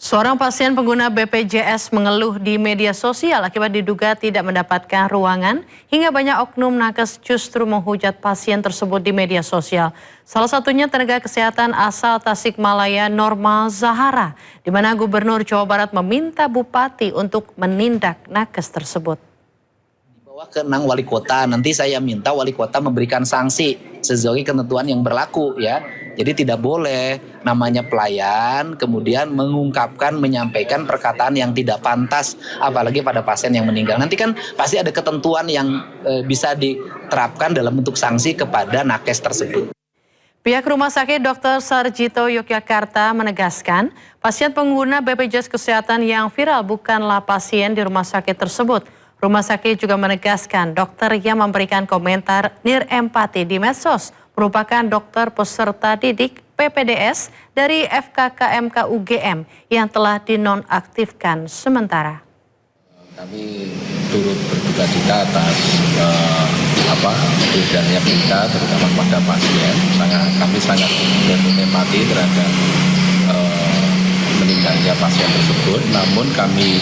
Seorang pasien pengguna BPJS mengeluh di media sosial akibat diduga tidak mendapatkan ruangan hingga banyak oknum nakes justru menghujat pasien tersebut di media sosial. Salah satunya tenaga kesehatan asal Tasikmalaya Norma Zahara, di mana Gubernur Jawa Barat meminta Bupati untuk menindak nakes tersebut. Dibawa ke wali kota, nanti saya minta wali kota memberikan sanksi sesuai ketentuan yang berlaku ya. Jadi tidak boleh namanya pelayan kemudian mengungkapkan, menyampaikan perkataan yang tidak pantas apalagi pada pasien yang meninggal. Nanti kan pasti ada ketentuan yang bisa diterapkan dalam bentuk sanksi kepada nakes tersebut. Pihak Rumah Sakit Dr. Sarjito Yogyakarta menegaskan pasien pengguna BPJS Kesehatan yang viral bukanlah pasien di rumah sakit tersebut. Rumah sakit juga menegaskan dokter yang memberikan komentar nirempati di medsos merupakan dokter peserta didik PPDS dari FKKMK UGM yang telah dinonaktifkan sementara. Kami turut berduka cita atas beredarnya berita terutama pada pasien. Kami sangat berempati terhadap meninggalnya pasien tersebut. Namun kami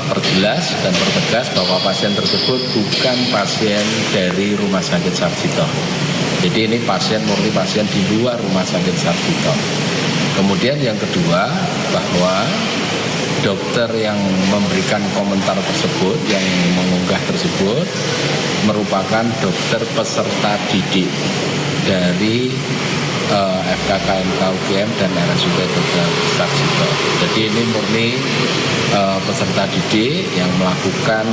perjelas dan pertegas bahwa pasien tersebut bukan pasien dari Rumah Sakit Sarjito. Jadi ini murni pasien di luar Rumah Sakit Sarjito. Kemudian yang kedua, bahwa dokter yang memberikan komentar tersebut, yang mengunggah tersebut, merupakan dokter peserta didik dari FKKMK UGM dan RSUD Dr. Sarjito. Jadi ini murni peserta didik yang melakukan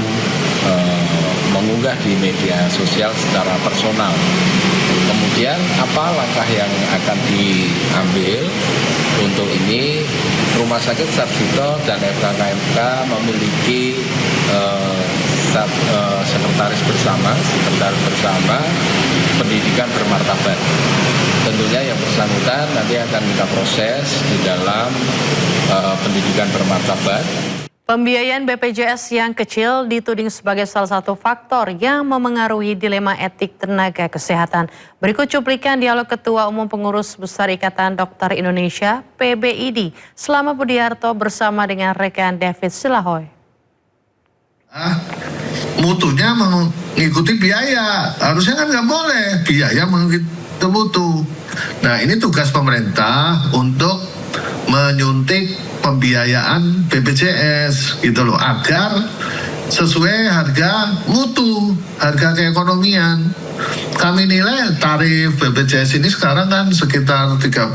mengunggah di media sosial secara personal. Kemudian apa langkah yang akan diambil untuk ini? Rumah Sakit Sarjito dan FKKMK memiliki sekretaris bersama pendidikan bermartabat. Tentunya yang bersangkutan nanti akan kita proses di dalam pendidikan bermartabat. Pembiayaan BPJS yang kecil dituding sebagai salah satu faktor yang memengaruhi dilema etik tenaga kesehatan. Berikut cuplikan dialog Ketua Umum Pengurus Besar Ikatan Dokter Indonesia PBID Slama Budiarto bersama dengan rekan David Silahoy. Mutunya mengikuti biaya, harusnya kan nggak boleh biaya mengikuti mutu. Nah ini tugas pemerintah untuk menyuntik pembiayaan BPJS gitu loh, agar sesuai harga mutu, harga keekonomian. Kami nilai tarif BPJS ini sekarang kan sekitar 30-50%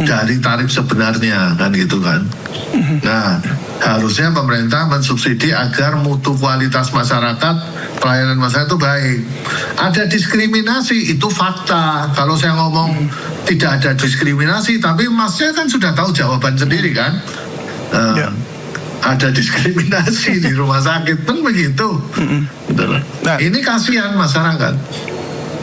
dari tarif sebenarnya kan gitu kan. Nah harusnya pemerintah mensubsidi agar mutu kualitas masyarakat, pelayanan masyarakat itu baik. Ada diskriminasi, itu fakta. Kalau saya ngomong tidak ada diskriminasi, tapi masnya kan sudah tahu jawaban sendiri kan. Ada diskriminasi di rumah sakit, kan begitu. Nah, ini kasihan masyarakat.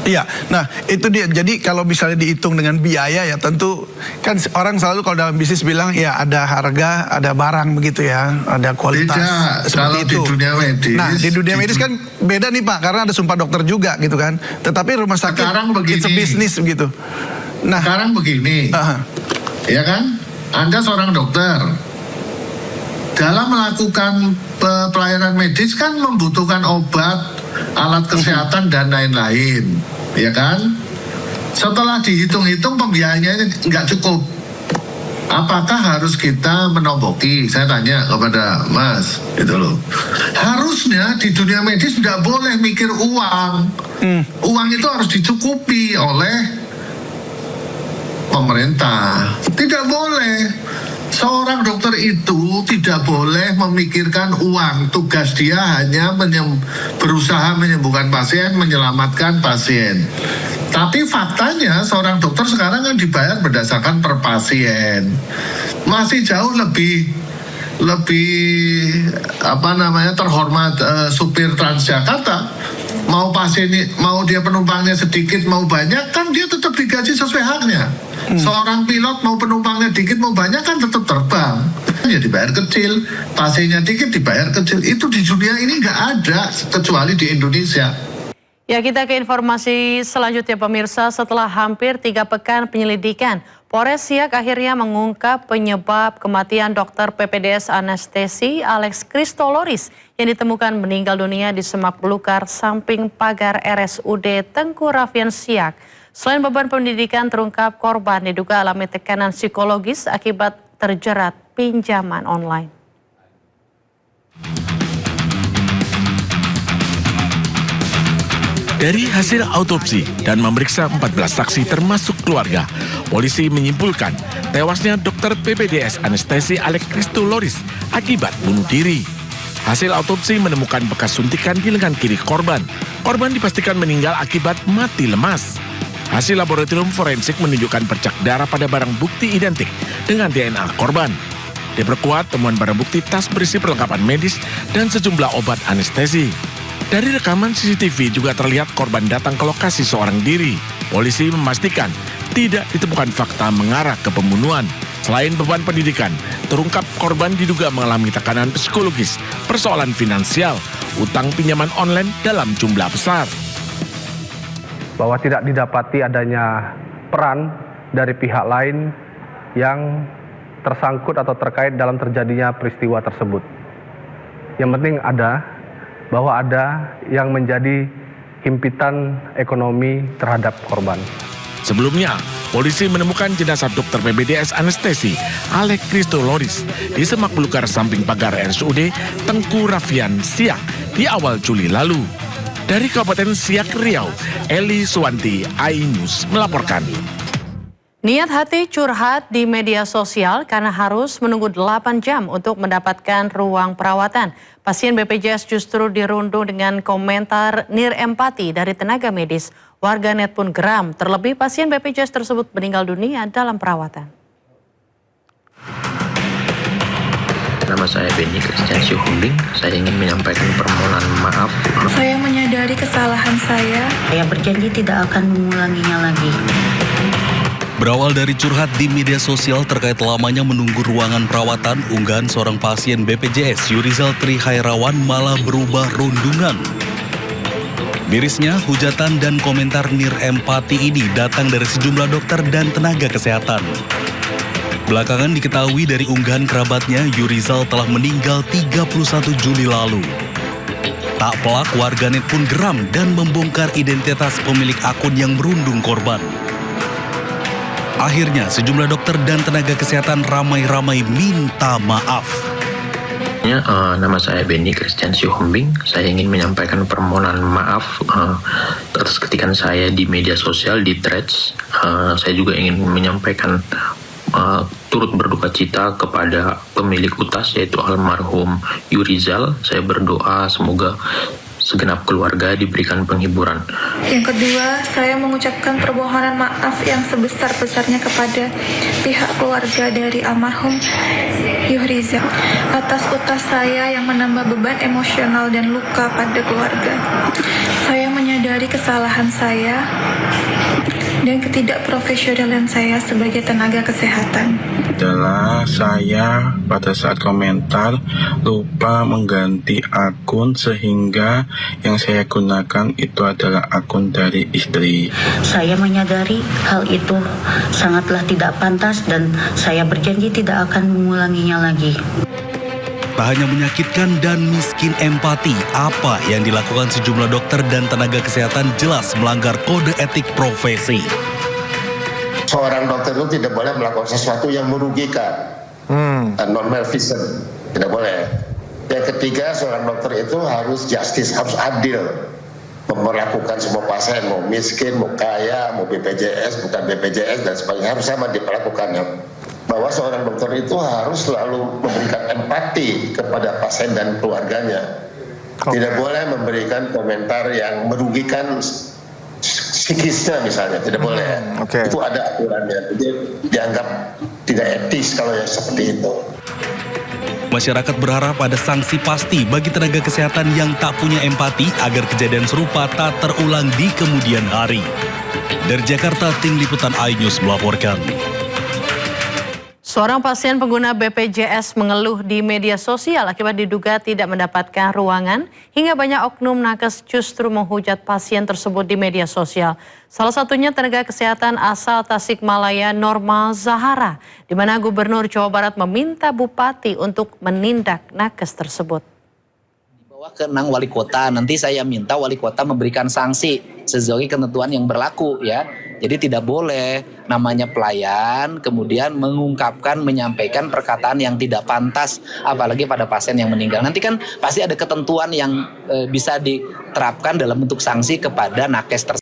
Iya, nah itu dia. Jadi kalau misalnya dihitung dengan biaya ya tentu kan orang selalu kalau dalam bisnis bilang ya ada harga, ada barang begitu ya, ada kualitas. Beda kalau itu. Di dunia medis. Nah di dunia medis kan beda nih Pak, karena ada sumpah dokter juga gitu kan. Tetapi rumah sakit it's a business begitu. Nah sekarang begini, ya kan, Anda seorang dokter. Dalam melakukan pelayanan medis kan membutuhkan obat, alat kesehatan dan lain-lain, ya kan? Setelah dihitung-hitung pembiayaannya nggak cukup. Apakah harus kita menomboki? Saya tanya kepada Mas, gitu loh. Harusnya di dunia medis nggak boleh mikir uang. Uang itu harus dicukupi oleh pemerintah. Tidak boleh. Seorang dokter itu tidak boleh memikirkan uang. Tugas dia hanya berusaha menyembuhkan pasien, menyelamatkan pasien. Tapi faktanya seorang dokter sekarang kan dibayar berdasarkan per pasien. Masih jauh lebih terhormat supir Transjakarta. Mau dia penumpangnya sedikit mau banyak kan dia tetap digaji sesuai haknya. Seorang pilot mau penumpangnya dikit mau banyak kan tetap terbang. Ya dibayar kecil, pasiennya dikit dibayar kecil. Itu di dunia ini nggak ada kecuali di Indonesia. Ya, kita ke informasi selanjutnya pemirsa. Setelah hampir 3 pekan penyelidikan, Polres Siak akhirnya mengungkap penyebab kematian dokter PPDS anestesi Alex Kristoloris yang ditemukan meninggal dunia di semak belukar samping pagar RSUD Tengku Rafian Siak. Selain beban pendidikan terungkap korban diduga alami tekanan psikologis akibat terjerat pinjaman online. Dari hasil autopsi dan memeriksa 14 saksi termasuk keluarga, polisi menyimpulkan tewasnya dokter PPDS anestesi Alex Kristoloris akibat bunuh diri. Hasil autopsi menemukan bekas suntikan di lengan kiri korban. Korban dipastikan meninggal akibat mati lemas. Hasil laboratorium forensik menunjukkan percak darah pada barang bukti identik dengan DNA korban. Diperkuat temuan barang bukti tas berisi perlengkapan medis dan sejumlah obat anestesi. Dari rekaman CCTV juga terlihat korban datang ke lokasi seorang diri. Polisi memastikan tidak ditemukan fakta mengarah ke pembunuhan. Selain beban pendidikan, terungkap korban diduga mengalami tekanan psikologis, persoalan finansial, utang pinjaman online dalam jumlah besar. Bahwa tidak didapati adanya peran dari pihak lain yang tersangkut atau terkait dalam terjadinya peristiwa tersebut. Yang penting bahwa ada yang menjadi himpitan ekonomi terhadap korban. Sebelumnya, polisi menemukan jenazah dokter PPDS anestesi Alex Kristoloris di semak belukar samping pagar RSUD Tengku Rafian Siak di awal Juli lalu. Dari Kabupaten Siak, Riau, Eli Suwanti, iNews melaporkan. Niat hati curhat di media sosial karena harus menunggu 8 jam untuk mendapatkan ruang perawatan. Pasien BPJS justru dirundung dengan komentar nirempati dari tenaga medis. Warganet pun geram, terlebih pasien BPJS tersebut meninggal dunia dalam perawatan. Nama saya Benny Christian Syuhumbing. Saya ingin menyampaikan permohonan maaf. Saya menyadari kesalahan saya. Saya berjanji tidak akan mengulanginya lagi. Berawal dari curhat di media sosial terkait lamanya menunggu ruangan perawatan, unggahan seorang pasien BPJS Yurizal Trihairawan malah berubah rundungan. Mirisnya, hujatan dan komentar nirempati ini datang dari sejumlah dokter dan tenaga kesehatan. Belakangan diketahui dari unggahan kerabatnya, Yurizal telah meninggal 31 Juli lalu. Tak pelak, warganet pun geram dan membongkar identitas pemilik akun yang merundung korban. Akhirnya, sejumlah dokter dan tenaga kesehatan ramai-ramai minta maaf. Nama saya Benny Christian Syuhumbing. Saya ingin menyampaikan permohonan maaf atas ketikan saya di media sosial, di Threads. Saya juga ingin menyampaikan turut berduka cita kepada pemilik UTAS, yaitu almarhum Yurizal. Saya berdoa semoga segenap keluarga diberikan penghiburan. Yang kedua, saya mengucapkan permohonan maaf yang sebesar-besarnya kepada pihak keluarga dari almarhum Yurizal atas utas saya yang menambah beban emosional dan luka pada keluarga. Saya menyadari kesalahan saya dan ketidakprofesionalan saya sebagai tenaga kesehatan. Adalah saya pada saat komentar lupa mengganti akun sehingga yang saya gunakan itu adalah akun dari istri. Saya menyadari hal itu sangatlah tidak pantas dan saya berjanji tidak akan mengulanginya lagi. Tak hanya menyakitkan dan miskin empati, apa yang dilakukan sejumlah dokter dan tenaga kesehatan jelas melanggar kode etik profesi. Seorang dokter itu tidak boleh melakukan sesuatu yang merugikan, non-malfeasant, tidak boleh. Yang ketiga, seorang dokter itu harus justice, harus adil, memperlakukan semua pasien, mau miskin, mau kaya, mau BPJS, bukan BPJS dan sebagainya, harus sama diperlakukannya. Bahwa seorang dokter itu harus selalu memberikan empati kepada pasien dan keluarganya. Tidak boleh memberikan komentar yang merugikan psikisnya misalnya, tidak boleh. Itu ada aturannya, jadi dianggap tidak etis kalau yang seperti itu. Masyarakat berharap ada sanksi pasti bagi tenaga kesehatan yang tak punya empati agar kejadian serupa tak terulang di kemudian hari. Dari Jakarta, tim liputan iNews melaporkan. Seorang pasien pengguna BPJS mengeluh di media sosial akibat diduga tidak mendapatkan ruangan hingga banyak oknum nakes justru menghujat pasien tersebut di media sosial. Salah satunya tenaga kesehatan asal Tasikmalaya Norma Zahara, di mana Gubernur Jawa Barat meminta Bupati untuk menindak nakes tersebut. Dibawa ke wali kota, nanti saya minta wali kota memberikan sanksi sesuai ketentuan yang berlaku ya. Jadi tidak boleh namanya pelayan kemudian mengungkapkan, menyampaikan perkataan yang tidak pantas apalagi pada pasien yang meninggal. Nanti kan pasti ada ketentuan yang bisa diterapkan dalam bentuk sanksi kepada nakes tersebut.